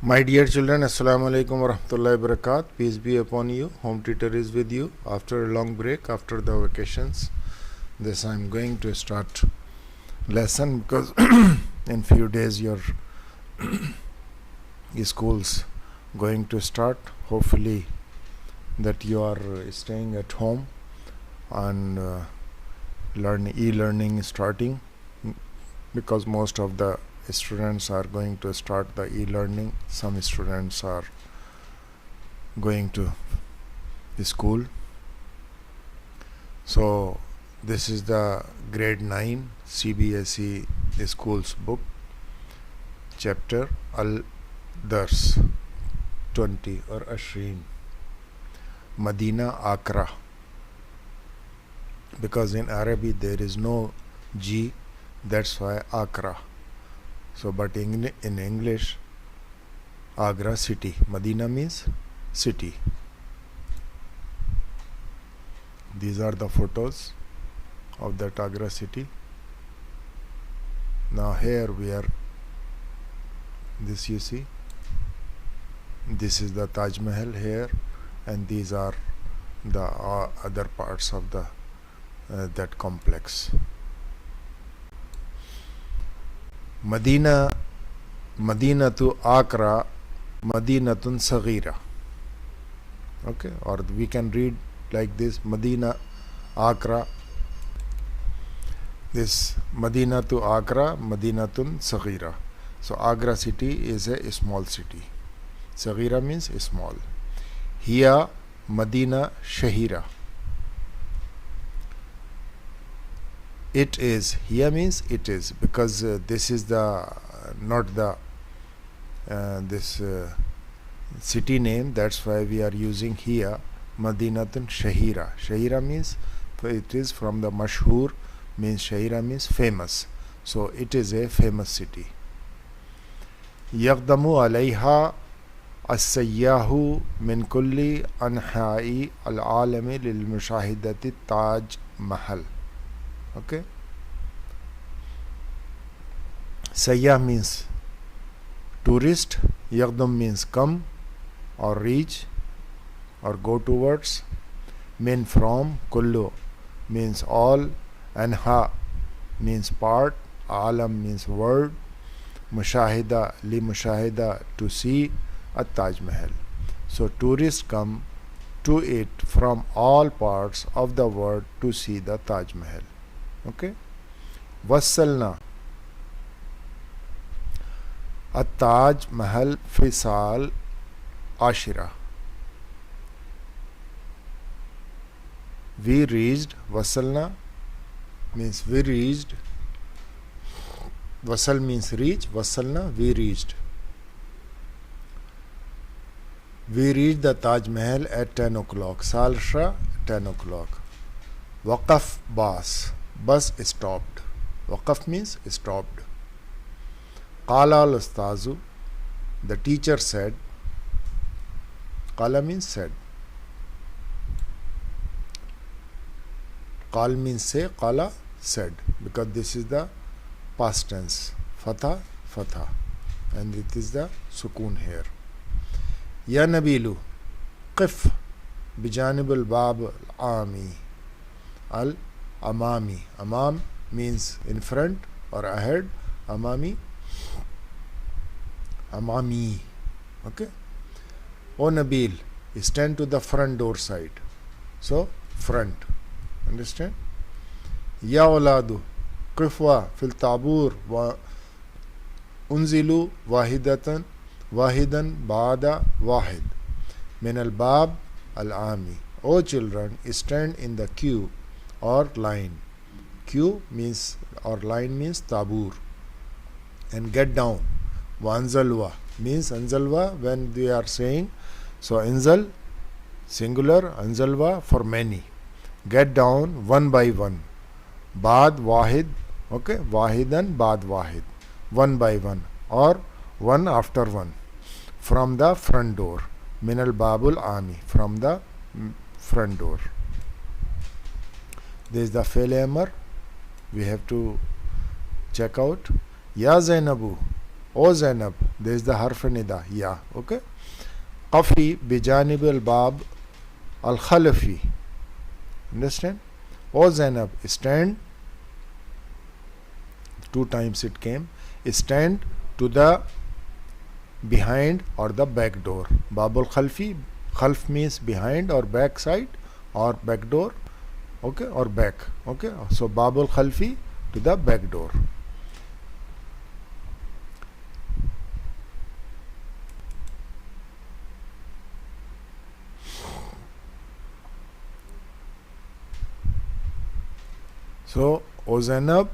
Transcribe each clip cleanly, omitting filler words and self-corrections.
My dear children, Assalamu alaikum wa rahmatullahi wa barakatuh. Peace be upon you. Home tutor is with you after a long break, after the vacations. This I'm going to start lesson because in few days your school's going to start. Hopefully that you are staying at home and e-learning starting because most of the students are going to start the e-learning. Some students are going to the school. So this is the grade 9 CBSE schools book, chapter Al-Dars 20 or Ashreen, Medina Akra, because in Arabic there is no G, that's why Akra. So but in English, Agra city. Medina means city. These are the photos of that Agra city. Now here we are, this you see, this is the Taj Mahal here, and these are the other parts of the that complex. Medina to Akra, Madinatun Saghira. Okay, or we can read like this: Medina Akra. This Medina to Akra, Madinatun Saghira. So Agra city is a small city. Saghira means small. Here Medina Shahira. It is. Here means it is, because this is the not the this city name. That's why we are using here Madinatun Shahira. Shahira means it is from the mashhur, means Shahira means famous. So it is a famous city. Yaqdamu alayha as-sayyahu min kulli anha'i al-alami lil mushahidati Taj Mahal. Okay. Sayyah means tourist. Yaqdam means come or reach or go towards. Min from. Kullu means all. Anha means part. Alam means world. Mushahida li mushahida to see at Taj Mahal. So tourists come to it from all parts of the world to see the Taj Mahal. Okay. Wassalna at-Taj Mahal Fisal Ashira. We reached. Wassalna means we reached. Wasal means reach. Wassalna, we reached. We reached the Taj Mahal at 10 o'clock. Salsha, 10 o'clock. Waqaf bus. Bus stopped. Waqaf means stopped. Qala al-Ustazu, the teacher said. Qala means said. Qal means say. Qala said, because this is the past tense. Fatha, fatha, and it is the sukoon here. Ya Nabilu, qif bijanib al-bab al-ami al-amami. Amam means in front or ahead. Amami, amami. Okay. O Nabil, stand to the front door side. So front. Understand? Ya Oladu, qifwa fil tabur wa unzilu wahidan baada wahid min al bab al ami. O children, stand in the queue or line. Queue means or line means tabur, and get down. Wanzalwa means anzalwa when they are saying. So anzal singular, anzalwa for many. Get down one by one. Baad wahid. Okay, wahidan baad wahid, one by one or one after one. From the front door. Minal babul ami, from the front door. This is the fail amar. We have to check out. Ya Zainabu, O Zainab, there is the harf nida, ya. Okay. Qafi bijanib al bab al khalafi. Understand? O Zainab, stand. 2 times it came. Stand to the behind or the back door. Babul khalfi. Khalf means behind or back side or back door. Okay, or back. Okay, so Babul khalfi, to the back door. So, O Zainab,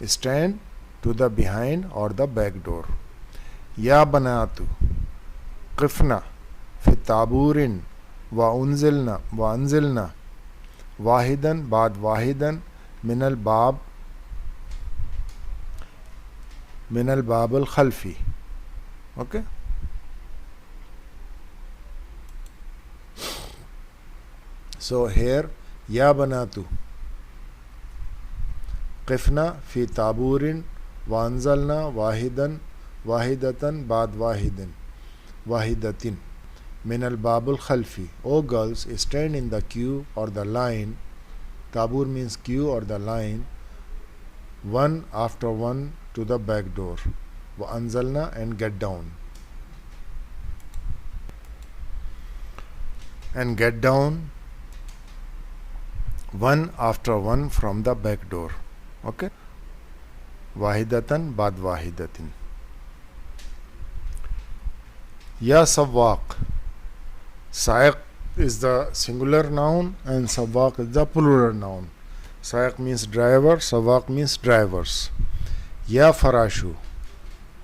stand to the behind or the back door. Ya banatu qifna fi taburin wa anzilna wahidan bad wahidan min al bab al khalfi. Okay. So here, ya banatu qifna fi taburin wa anzalna wahidatan bad wahidatin min al babul khalfi. O girls, stand in the queue or the line. Tabur means queue or the line, one after one to the back door. Wa anzalna, and get down. And get down one after one from the back door. Okay. Wahidatan bad wahidatin. Ya Sawwaq. Sa'iq is the singular noun and Sawwaq is the plural noun. Sa'iq means driver, Sawwaq means drivers. Ya Farashu.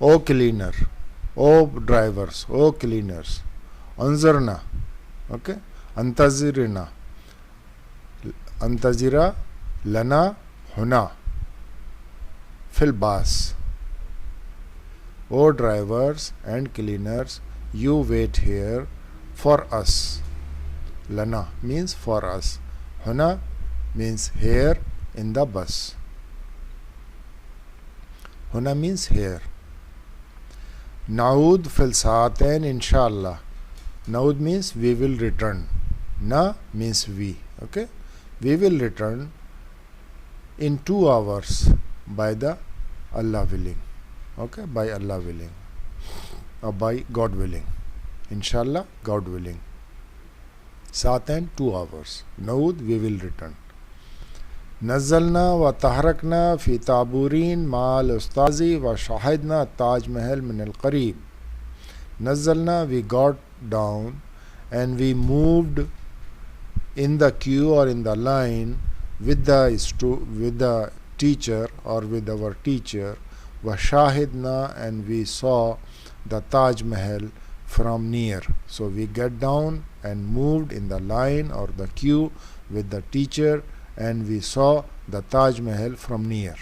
O cleaner. O drivers. O cleaners. Anzarna. Okay. Antazirina. Antazira lana huna fil bas. O drivers and cleaners, you wait here for us. Lana means for us. Huna means here in the bus. Huna means here. Naud fil saatain inshallah. Naud means we will return. Na means we. Okay. We will return in 2 hours by the Allah willing. Okay, by Allah willing, or by God willing. Inshallah, God willing. Saatain, 2 hours. Naud, we will return. Nazzalna wa tahrakna fi taburin ma'al ustazi wa shahidna Taj Mahal min al qareeb. Nazzalna, we got down and we moved in the queue or in the line with the teacher or with our teacher. Wa shahidna, and we saw the Taj Mahal from near. So we get down and moved in the line or the queue with the teacher and we saw the Taj Mahal from near.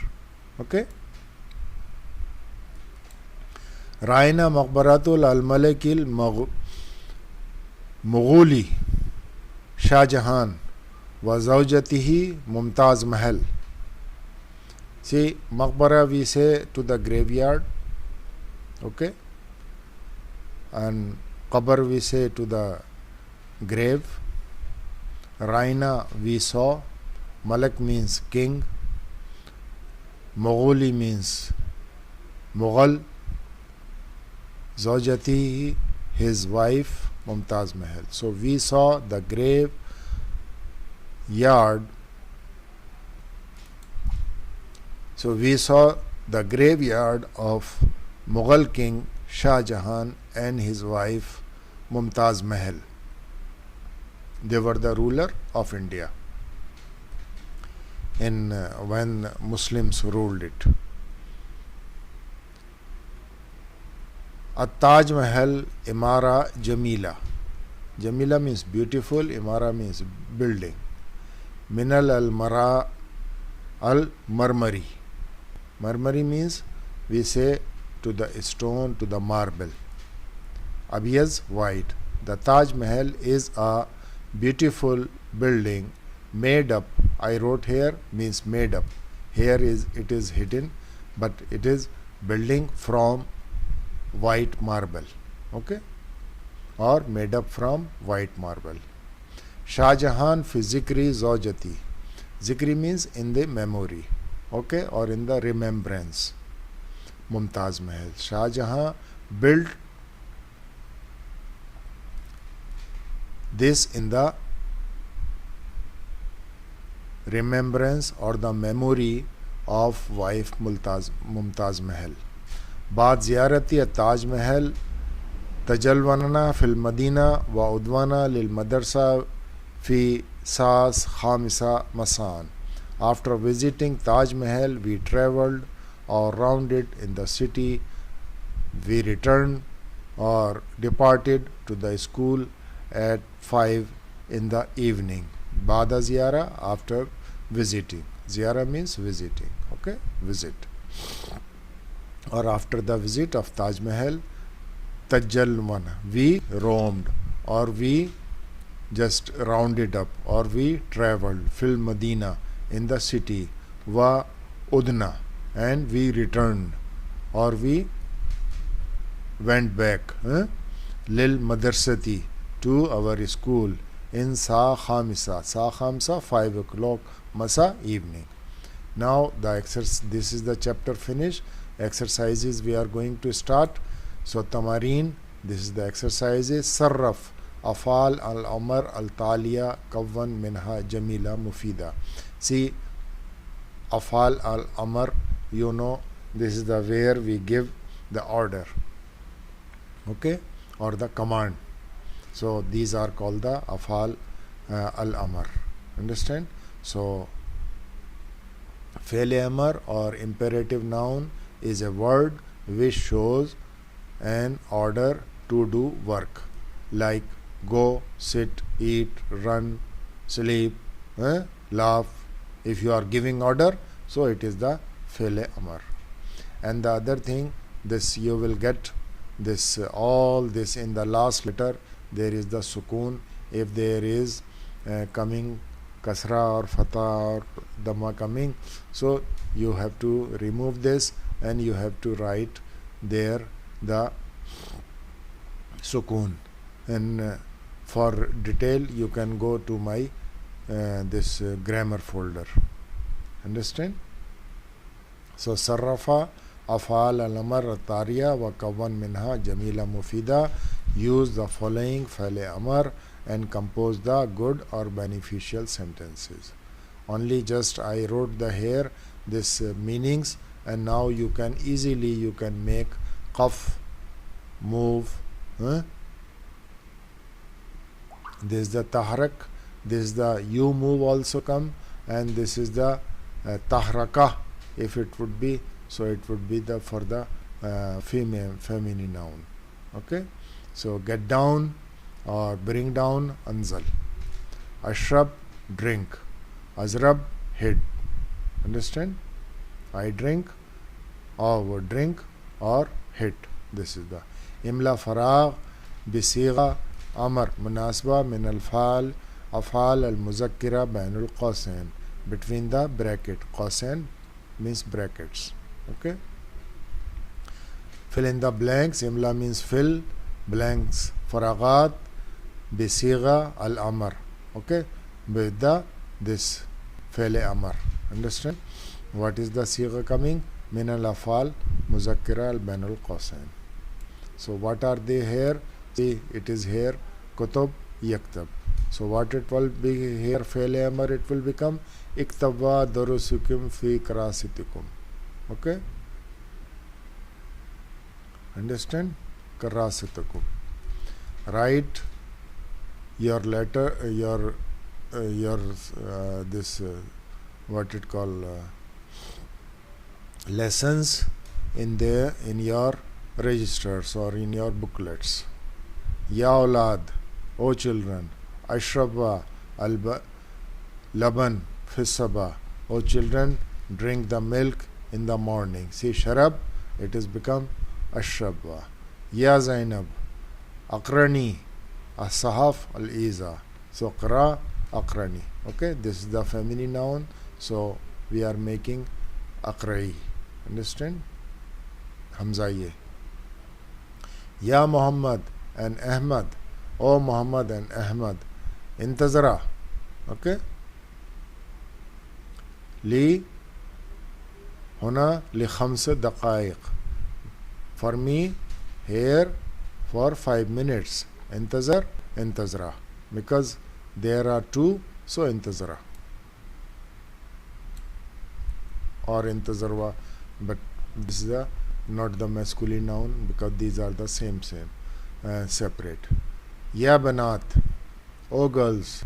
Okay. Raina Maqbaratul al-Malikil Mughuli Shah Jahan wa zawjatihi Mumtaz Mahal. See, Maqbara we say to the graveyard, okay, and Qabr we say to the grave. Raina we saw. Malik means king. Mughuli means Mughal. Zawjatihi, his wife, Mumtaz Mahal. So we saw the grave yard. So we saw the graveyard of Mughal king Shah Jahan and his wife Mumtaz Mahal. They were the ruler of India in when Muslims ruled it. At-Taj Mahal Imara Jamila. Jamila means beautiful, Imara means building. Minal al-Mara al-Marmari. Marmari means we say to the stone, to the marble. Abiyaz, white. The Taj Mahal is a beautiful building made up. I wrote here means made up. here it is hidden, but it is building from white marble, okay, or made up from white marble. Shah Jahan fi zikri zawjati. Zikri means in the memory, okay, or in the remembrance. Mumtaz Mahal. Shah Jahan built this in the remembrance or the memory of wife Mumtaz Mahal. बाद ज़ियारती Taj Mahal तजलवना fill Medina व उदवाना लिल मदरसा फ़ी सास खामिसा मसान. After visiting Taj Mahal, we traveled or round it in the city. We returned or departed to the school at 5 in the evening. Bada ziyara, after visiting. Ziyara means visiting, okay, visit. Or after the visit of Taj Mahal, Tajalwana, we roamed, or we just rounded up, or we traveled, fil Medina, in the city, wa udna, and we returned, or we went back, lil madarsati, to our school, in sa khamisa, 5 o'clock, masa, evening. Now this is the chapter finished. Exercises we are going to start. So Tamareen, this is the exercises. Sarraf Afal al-Amr al-Taliya Kawwan Minha Jamila Mufida. See, Afal al-Amr, you know, this is the where we give the order, okay, or the command. So these are called the Afal al-Amr. Understand? So Fi'l Amr or imperative noun is a word which shows an order to do work, like go, sit, eat, run, sleep, laugh. If you are giving order, so it is the Fi'l Amr. And the other thing, this you will get this all this in the last letter. There is the sukun. If there is coming kasra or fatha or dhamma coming, so you have to remove this and you have to write there the sukun. And for detail you can go to my this grammar folder. Understand? So sarrafa afal al-amr at-tariya wa kawwan minha jamila mufida. Use the following Fi'l Amr and compose the good or beneficial sentences. Only just I wrote the here this meanings, and now you can easily make qaf, move, this is the tahrak, this is the you move also come, and this is the tahraka if it would be, so it would be the for the feminine noun, okay. So get down or bring down, anzal. Ashrab, drink. Azrab, hit. Understand? I drink or drink or hit. This is the imla faragh bisiga amr munasba min al-fal afal al-muzakkira bain al-qawsain, between the bracket. Qawsain means brackets, okay. Fill in the blanks. Imla means fill blanks. Faraghat bisiga al-amr, okay, with the this Fi'l Amr. Understand? What is the siga coming? Min al-afal muzakkira al-bain al-qawsain. So what are they here? See, it is here kutub yaktab. So what it will be here? Fi'l Amr, it will become iktaba darusukum fi karasitikum, okay. Understand? Karasitikum. Write your letter, your this what it call lessons in your registers or in your booklets. Ya aulad, O children. Ashraba laban fi sabah, O children, drink the milk in the morning. See, sharab, it has become ashraba. Ya Zainab, aqrani as-sahaf al-iza. So qra aqrani, okay. This is the feminine noun, so we are making Aqrai. Understand? Hamza ye. Ya Muhammad and Ahmad. O Muhammad and Ahmad. Intazara. Okay? Li huna li khams daqaiq. For me here for 5 minutes. Intazar, intazra. Because there are two, so intazara. Or intazarwa, but this is not the masculine noun because these are the same separate. Ya banat, O girls.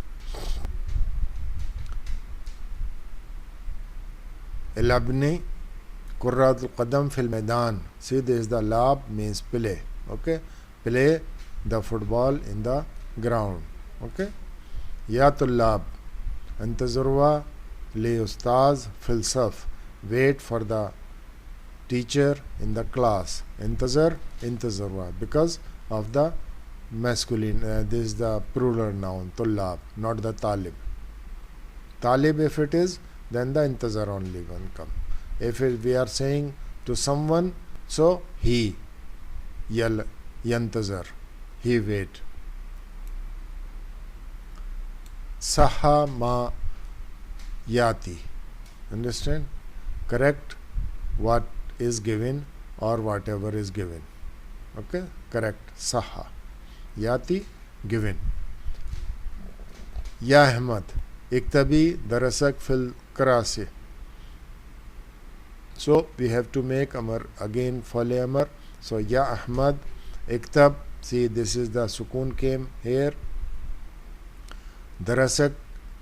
Ilabni kurratul qadam fil maidan. See, this is the lab means play. Okay, play the football in the ground. Okay. Ya tullab intazarwa li ustaz fil saf. Wait for the teacher in the class. Intazar, intazarwa, because of the masculine. This is the plural noun, tullab, not the talib. Talib, if it is, then the intazar only one come. If we are saying to someone, so he, yantazar, he wait. Saha ma yati. Understand? Correct what is given or whatever is given. Okay? Correct. Saha. Yati, given. Ya Ahmad, iktabi darasak fil karasi. So we have to make amar again, fale amar. So Ya Ahmad, iktab. See, this is the sukun came here. Darasak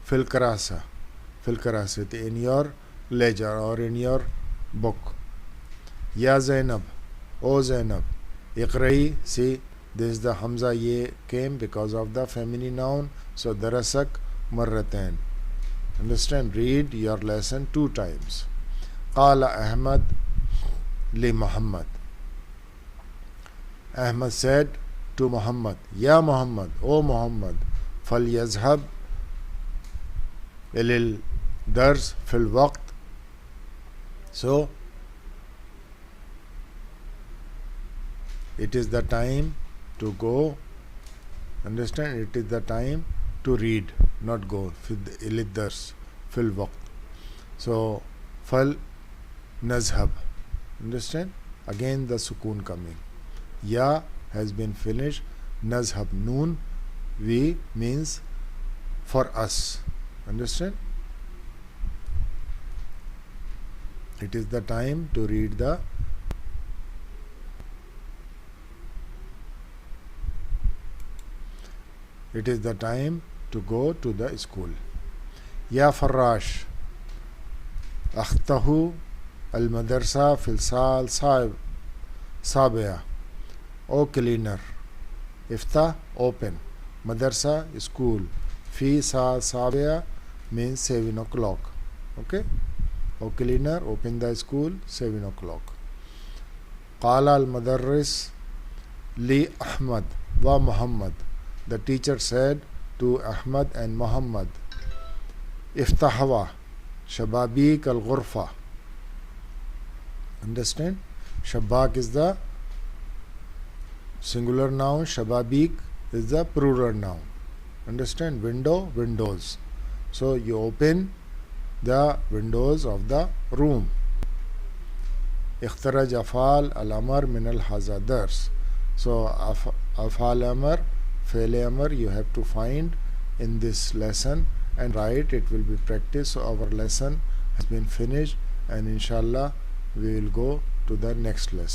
fil karasa. Fil karasat, in your ledger or in your book. Ya Zainab, O Zainab, Iqrai. See, this is the Hamza ye came because of the feminine noun. So darasak marratain. Understand? Read your lesson 2 times. Qala Ahmad li Muhammad. Ahmad said to Muhammad, Ya Muhammad, O Muhammad, fal yazhab ilil dars fil waqt. So it is the time to go. Understand? It is the time to read, not go. Ilil dars fil waqt. So fal nazhab. Understand? Again the sukun coming. Ya has been finished. Nazhab, noon, we means for us. Understand? It is the time to read the it is the time to go to the school. Ya Farrash, akhtahu al madarsa fil sal sabia. O cleaner, iftah, open. Madarsa, school. Fi sal sabia means 7 o'clock. Okay? O cleaner, open the school 7 o'clock. Qala al madarris li Ahmad wa Muhammad. The teacher said to Ahmad and Muhammad, Iftahwa Shababik al Ghurfa. Understand? Shabak is the singular noun, Shababik is the plural noun. Understand? Window, windows. So you open the windows of the room. Ikhtaraj afal al amar min al hazadars. So afal amar, fail amar, you have to find in this lesson and write. It will be practice. So our lesson has been finished, and inshallah we will go to the next lesson.